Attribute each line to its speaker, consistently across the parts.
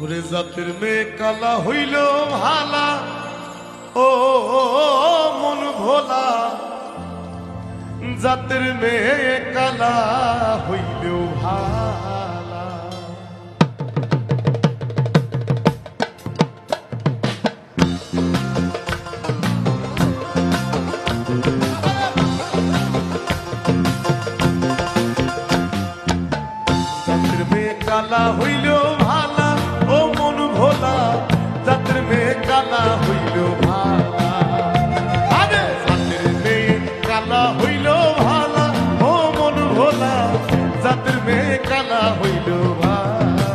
Speaker 1: ওরে জাতের মেয়ে কালা হইল ভালা, ও মন ভোলা, জাতের মেয়ে কালা হইল ভালা। জাতের মেয়ে কালা হইল ভালা, ও মন ভোলা, জাতের মেয়ে কালা হইল ভালা। আরে জাতের মেয়ে কালা হইল ভালা, ও মন ভোলা, জাতের মেয়ে কালা হইল ভালা।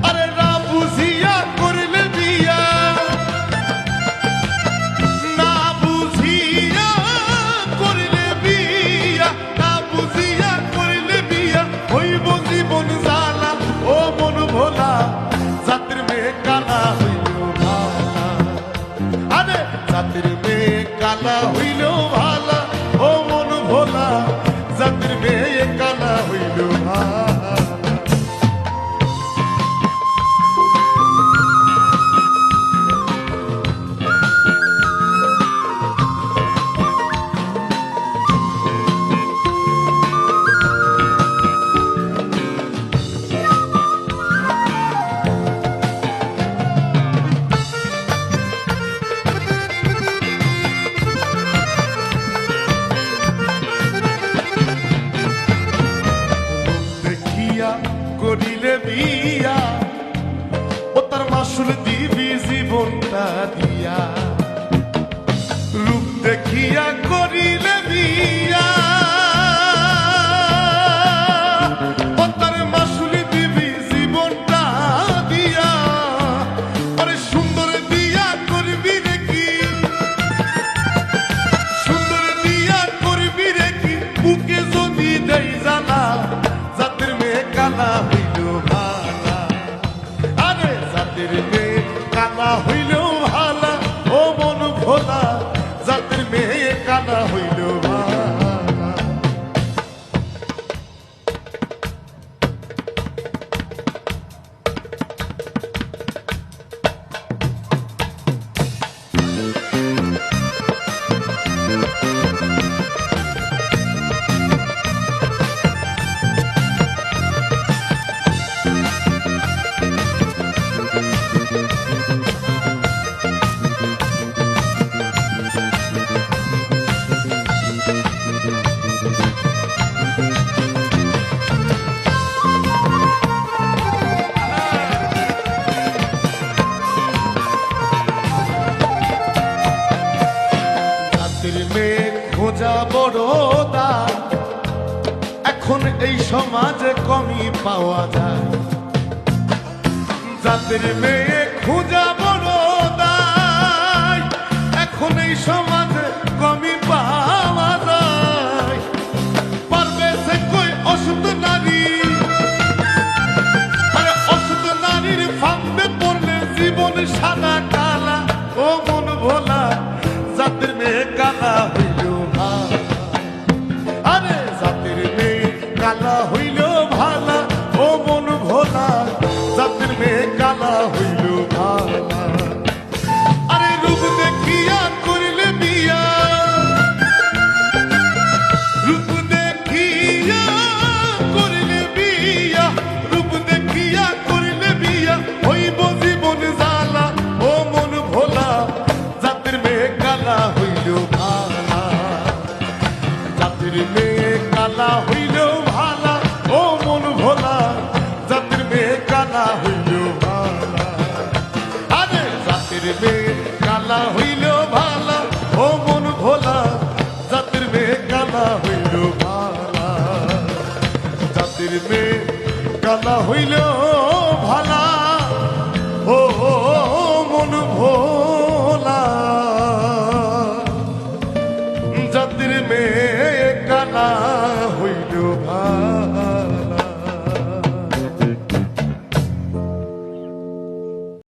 Speaker 1: আরে না বুঝিয়া করলে বিয়া, না বুঝিয়া করলে বিয়া, না বুঝিয়া করলে বিয়া, হইব জীবন জ্বালা, ও মন ভোলা, জাতের মেয়ে কালা হইল ভালা। আরে জাতের মেয়ে কালা হইল ভালা, ও মন ভোলা, জাতের মেয়ে কালা হইল ভালা। করিলে বিয়া, ও তার মাসুল দিবি জীবনটা দিয়া। রূপ দেখিয়া করিলে বিয়া, ও তার মাসুল দিবি জীবনটা দিয়া। আরে সুন্দর দিয়া করবি রে কি, সুন্দর দিয়া করবি রে কি, বুকে যদি দেই জানা, জাতের মেয়ে কালা হইল ভালা। আরে জাতের মেয়ে কালা হইল ভালা, ও মন ভোলা, জাতের মেয়ে কালা হইল ভালা। মেয়ে খোঁজা বড় দায়, এখন এই সমাজে কমই পাওয়া যায়। জাতের মেয়ে খোঁজা বড় দায়, এখন এই সমাজে কমই পাওয়া যায়। পারবে সে কই অসুস্থ নারী, আরে অসুস্থ নারীর ফাঁদে পড়লে জীবন সাদা কালা, ও মন ভোলা, জাতের মেয়ে কালা হইল ভালা। আরে জাতের মেয়ে কালা হইল ভালা, ও মন ভোলা, জাতের মেয়ে কালা হইল ভালা। আরে রূপ দেখিয়া করিলে বিয়া, রূপ দেখিয়া করিলে বিয়া, রূপ দেখিয়া করিলে বিয়া, হইব জীবন জ্বালা, ও মন ভোলা, জাতের মেয়ে কালা হইল ভালা। জাতের মেয়ে কালা হইল ভালা, ও মন ভোলা, জাতের মেয়ে কালা হইল ভালা। আরে জাতের মেয়ে কালা হইল ভালা, ও মন ভোলা, জাতের মেয়ে কালা হইল ভালা। জাতের মেয়ে কালা হইল ভালা।